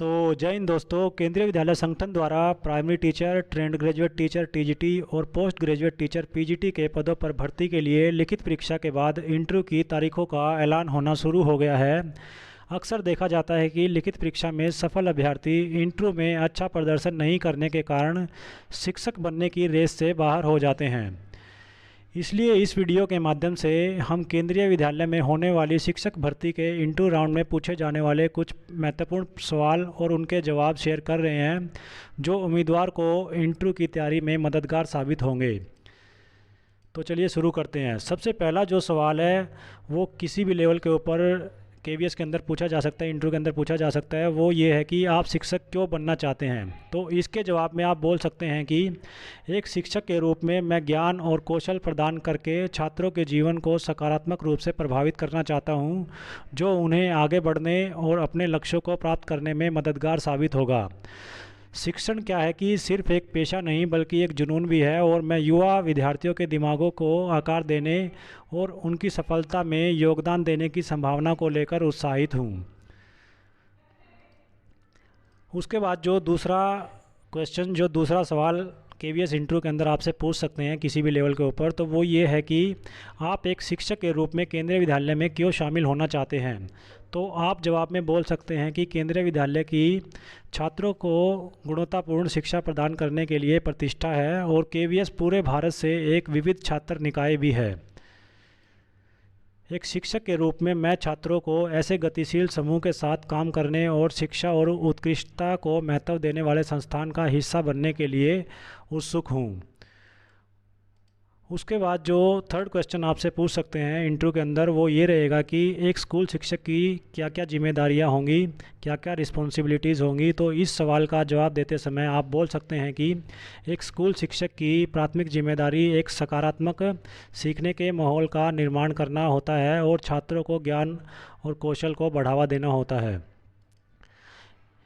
तो जय हिंद दोस्तों। केंद्रीय विद्यालय संगठन द्वारा primary teacher, trained graduate teacher TGT और पोस्ट ग्रेजुएट टीचर पीजीटी के पदों पर भर्ती के लिए लिखित परीक्षा के बाद इंटरव्यू की तारीखों का ऐलान होना शुरू हो गया है। अक्सर देखा जाता है कि लिखित परीक्षा में सफल अभ्यर्थी इंटरव्यू में अच्छा प्रदर्शन नहीं करने के कारण शिक्षक बनने की रेस से बाहर हो जाते हैं। इसलिए इस वीडियो के माध्यम से हम केंद्रीय विद्यालय में होने वाली शिक्षक भर्ती के इंटरव्यू राउंड में पूछे जाने वाले कुछ महत्वपूर्ण सवाल और उनके जवाब शेयर कर रहे हैं, जो उम्मीदवार को इंटरव्यू की तैयारी में मददगार साबित होंगे। तो चलिए शुरू करते हैं। सबसे पहला जो सवाल है वो किसी भी लेवल के ऊपर केवीएस के अंदर पूछा जा सकता है, इंटरव्यू के अंदर पूछा जा सकता है। वो ये है कि आप शिक्षक क्यों बनना चाहते हैं। तो इसके जवाब में आप बोल सकते हैं कि एक शिक्षक के रूप में मैं ज्ञान और कौशल प्रदान करके छात्रों के जीवन को सकारात्मक रूप से प्रभावित करना चाहता हूं, जो उन्हें आगे बढ़ने और अपने लक्ष्यों को प्राप्त करने में मददगार साबित होगा। शिक्षण क्या है कि सिर्फ एक पेशा नहीं बल्कि एक जुनून भी है, और मैं युवा विद्यार्थियों के दिमागों को आकार देने और उनकी सफलता में योगदान देने की संभावना को लेकर उत्साहित हूँ। उसके बाद जो दूसरा सवाल केवीएस इंटरव्यू के अंदर आपसे पूछ सकते हैं किसी भी लेवल के ऊपर, तो वो ये है कि आप एक शिक्षक के रूप में केंद्रीय विद्यालय में क्यों शामिल होना चाहते हैं। तो आप जवाब में बोल सकते हैं कि केंद्रीय विद्यालय की छात्रों को गुणवत्तापूर्ण शिक्षा प्रदान करने के लिए प्रतिष्ठा है, और केवीएस पूरे भारत से एक विविध छात्र निकाय भी है। एक शिक्षक के रूप में मैं छात्रों को ऐसे गतिशील समूह के साथ काम करने और शिक्षा और उत्कृष्टता को महत्व देने वाले संस्थान का हिस्सा बनने के लिए उत्सुक हूँ। उसके बाद जो थर्ड क्वेश्चन आपसे पूछ सकते हैं इंटरव्यू के अंदर, वो ये रहेगा कि एक स्कूल शिक्षक की क्या क्या जिम्मेदारियां होंगी, क्या क्या रिस्पॉन्सिबिलिटीज़ होंगी। तो इस सवाल का जवाब देते समय आप बोल सकते हैं कि एक स्कूल शिक्षक की प्राथमिक जिम्मेदारी एक सकारात्मक सीखने के माहौल का निर्माण करना होता है और छात्रों को ज्ञान और कौशल को बढ़ावा देना होता है।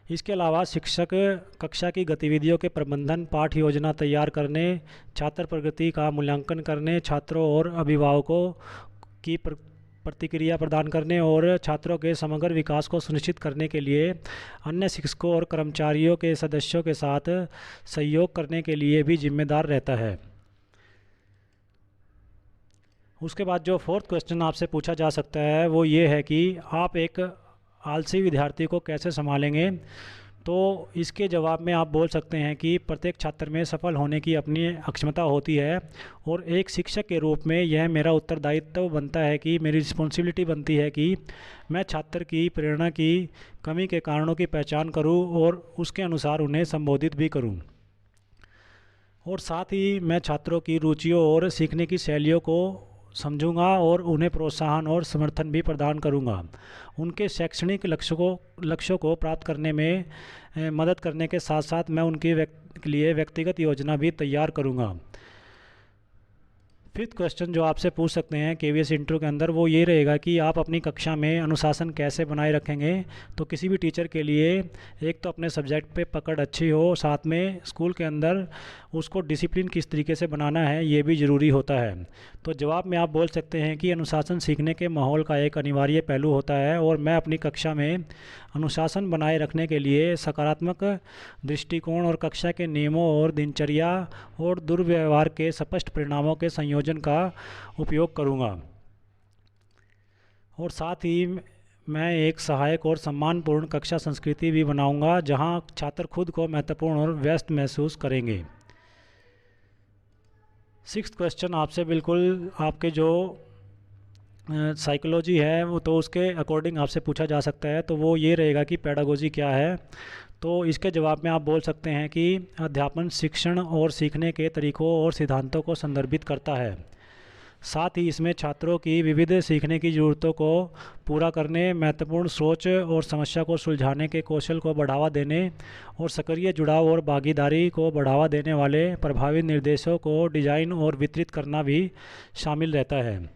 इसके अलावा शिक्षक कक्षा की गतिविधियों के प्रबंधन, पाठ योजना तैयार करने, छात्र प्रगति का मूल्यांकन करने, छात्रों और अभिभावकों की प्रतिक्रिया प्रदान करने और छात्रों के समग्र विकास को सुनिश्चित करने के लिए अन्य शिक्षकों और कर्मचारियों के सदस्यों के साथ सहयोग करने के लिए भी जिम्मेदार रहता है। उसके बाद जो फोर्थ क्वेश्चन आपसे पूछा जा सकता है वो ये है कि आप एक आलसी विद्यार्थी को कैसे संभालेंगे। तो इसके जवाब में आप बोल सकते हैं कि प्रत्येक छात्र में सफल होने की अपनी अक्षमता होती है, और एक शिक्षक के रूप में यह मेरा उत्तरदायित्व बनता है कि मेरी रिस्पॉन्सिबिलिटी बनती है कि मैं छात्र की प्रेरणा की कमी के कारणों की पहचान करूं और उसके अनुसार उन्हें संबोधित भी करूं, और साथ ही मैं छात्रों की रुचियों और सीखने की शैलियों को समझूंगा और उन्हें प्रोत्साहन और समर्थन भी प्रदान करूंगा। उनके शैक्षणिक लक्ष्यों को प्राप्त करने में मदद करने के साथ साथ मैं उनके लिए व्यक्तिगत योजना भी तैयार करूंगा। फिफ्थ क्वेश्चन जो आपसे पूछ सकते हैं केवीएस इंटरव्यू के अंदर, वो ये रहेगा कि आप अपनी कक्षा में अनुशासन कैसे बनाए रखेंगे। तो किसी भी टीचर के लिए एक तो अपने सब्जेक्ट पे पकड़ अच्छी हो, साथ में स्कूल के अंदर उसको डिसिप्लिन किस तरीके से बनाना है ये भी ज़रूरी होता है। तो जवाब में आप बोल सकते हैं कि अनुशासन सीखने के माहौल का एक अनिवार्य पहलू होता है, और मैं अपनी कक्षा में अनुशासन बनाए रखने के लिए सकारात्मक दृष्टिकोण और कक्षा के नियमों और दिनचर्या और दुर्व्यवहार के स्पष्ट परिणामों के संयोजन का उपयोग करूंगा, और साथ ही मैं एक सहायक और सम्मानपूर्ण कक्षा संस्कृति भी बनाऊंगा जहां छात्र खुद को महत्वपूर्ण और व्यस्त महसूस करेंगे। सिक्स्थ क्वेश्चन आपसे बिल्कुल आपके जो साइकोलॉजी है वो तो उसके अकॉर्डिंग आपसे पूछा जा सकता है। तो वो ये रहेगा कि पेडागोजी क्या है। तो इसके जवाब में आप बोल सकते हैं कि अध्यापन शिक्षण और सीखने के तरीकों और सिद्धांतों को संदर्भित करता है। साथ ही इसमें छात्रों की विविध सीखने की ज़रूरतों को पूरा करने, महत्वपूर्ण सोच और समस्या को सुलझाने के कौशल को बढ़ावा देने और सक्रिय जुड़ाव और भागीदारी को बढ़ावा देने वाले प्रभावी निर्देशों को डिजाइन और वितरित करना भी शामिल रहता है।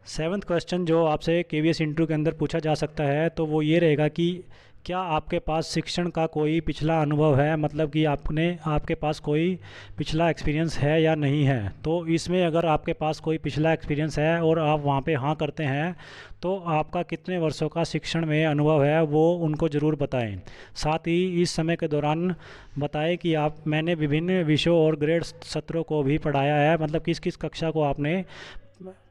सेवन्थ क्वेश्चन जो आपसे केवीएस इंटरव्यू के अंदर पूछा जा सकता है तो वो ये रहेगा कि क्या आपके पास शिक्षण का कोई पिछला अनुभव है, मतलब कि आपके पास कोई पिछला एक्सपीरियंस है या नहीं है। तो इसमें अगर आपके पास कोई पिछला एक्सपीरियंस है और आप वहाँ पे हाँ करते हैं तो आपका कितने वर्षों का शिक्षण में अनुभव है वो उनको ज़रूर बताएं। साथ ही इस समय के दौरान बताएं कि मैंने विभिन्न विषयों और ग्रेड सत्रों को भी पढ़ाया है, मतलब किस किस कक्षा को आपने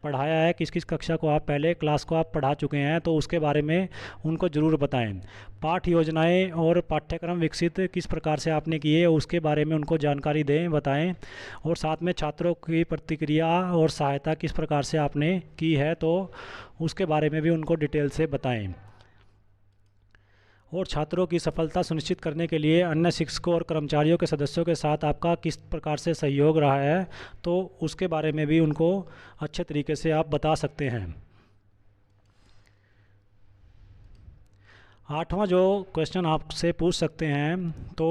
पढ़ाया है, किस किस कक्षा को आप पहले क्लास को आप पढ़ा चुके हैं, तो उसके बारे में उनको ज़रूर बताएं। पाठ योजनाएं और पाठ्यक्रम विकसित किस प्रकार से आपने किए उसके बारे में उनको जानकारी दें, बताएं। और साथ में छात्रों की प्रतिक्रिया और सहायता किस प्रकार से आपने की है तो उसके बारे में भी उनको डिटेल से बताएं। और छात्रों की सफलता सुनिश्चित करने के लिए अन्य शिक्षकों और कर्मचारियों के सदस्यों के साथ आपका किस प्रकार से सहयोग रहा है तो उसके बारे में भी उनको अच्छे तरीके से आप बता सकते हैं। 8वां जो क्वेश्चन आपसे पूछ सकते हैं तो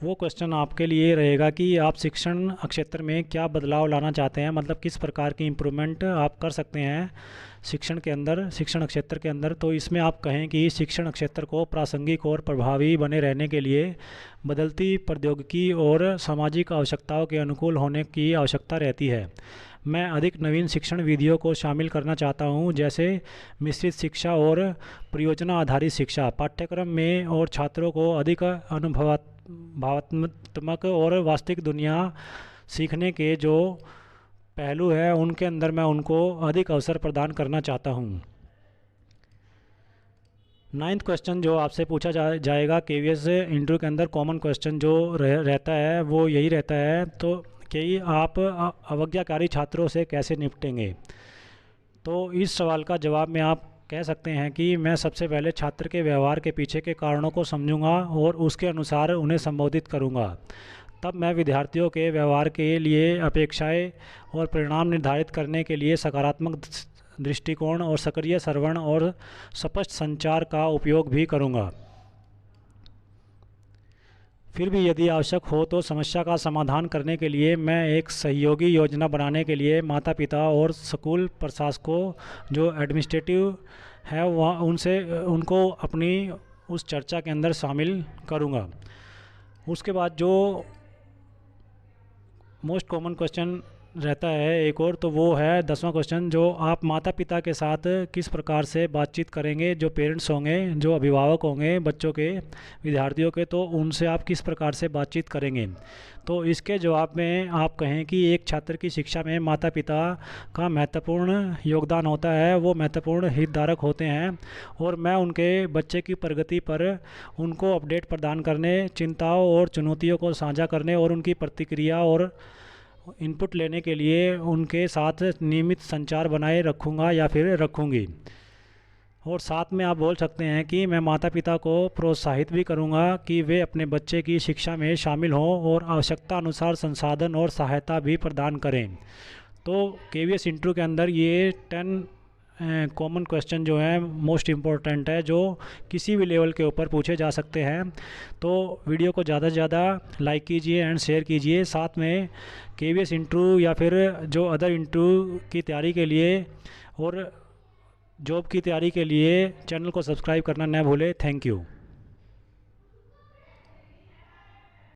वो क्वेश्चन आपके लिए रहेगा कि आप शिक्षण क्षेत्र में क्या बदलाव लाना चाहते हैं, मतलब किस प्रकार की इम्प्रूवमेंट आप कर सकते हैं शिक्षण क्षेत्र के अंदर। तो इसमें आप कहें कि शिक्षण क्षेत्र को प्रासंगिक और प्रभावी बने रहने के लिए बदलती प्रौद्योगिकी और सामाजिक आवश्यकताओं के अनुकूल होने की आवश्यकता रहती है। मैं अधिक नवीन शिक्षण विधियों को शामिल करना चाहता हूं, जैसे मिश्रित शिक्षा और परियोजना आधारित शिक्षा पाठ्यक्रम में, और छात्रों को अधिक भावनात्मक और वास्तविक दुनिया सीखने के जो पहलू है उनके अंदर मैं उनको अधिक अवसर प्रदान करना चाहता हूं। 9th क्वेश्चन जो आपसे पूछा जाएगा केवीएस इंटरव्यू के अंदर, कॉमन क्वेश्चन जो रहता है वो यही रहता है तो कि आप अवज्ञाकारी छात्रों से कैसे निपटेंगे। तो इस सवाल का जवाब में आप कह सकते हैं कि मैं सबसे पहले छात्र के व्यवहार के पीछे के कारणों को समझूंगा और उसके अनुसार उन्हें संबोधित करूंगा। तब मैं विद्यार्थियों के व्यवहार के लिए अपेक्षाएं और परिणाम निर्धारित करने के लिए सकारात्मक दृष्टिकोण और सक्रिय श्रवण और स्पष्ट संचार का उपयोग भी करूंगा। फिर भी यदि आवश्यक हो तो समस्या का समाधान करने के लिए मैं एक सहयोगी योजना बनाने के लिए माता पिता और स्कूल प्रशासकों जो एडमिनिस्ट्रेटिव है वह उनको अपनी उस चर्चा के अंदर शामिल करूंगा। उसके बाद जो मोस्ट कॉमन क्वेश्चन रहता है एक और, तो वो है 10वां क्वेश्चन, जो आप माता पिता के साथ किस प्रकार से बातचीत करेंगे। जो पेरेंट्स होंगे, जो अभिभावक होंगे बच्चों के, विद्यार्थियों के, तो उनसे आप किस प्रकार से बातचीत करेंगे। तो इसके जवाब में आप कहें कि एक छात्र की शिक्षा में माता पिता का महत्वपूर्ण योगदान होता है, वो महत्वपूर्ण हितधारक होते हैं और मैं उनके बच्चे की प्रगति पर उनको अपडेट प्रदान करने, चिंताओं और चुनौतियों को साझा करने और उनकी प्रतिक्रिया और इनपुट लेने के लिए उनके साथ नियमित संचार बनाए रखूँगा या फिर रखूँगी। और साथ में आप बोल सकते हैं कि मैं माता पिता को प्रोत्साहित भी करूँगा कि वे अपने बच्चे की शिक्षा में शामिल हों और आवश्यकता अनुसार संसाधन और सहायता भी प्रदान करें। तो केवीएस इंटरव्यू के अंदर ये 10 कॉमन क्वेश्चन जो है मोस्ट इम्पोर्टेंट है, जो किसी भी लेवल के ऊपर पूछे जा सकते हैं। तो वीडियो को ज़्यादा से ज़्यादा लाइक कीजिए एंड शेयर कीजिए। साथ में केवीएस इंटरव्यू या फिर जो अदर इंटरव्यू की तैयारी के लिए और जॉब की तैयारी के लिए चैनल को सब्सक्राइब करना न भूलें। Thank you.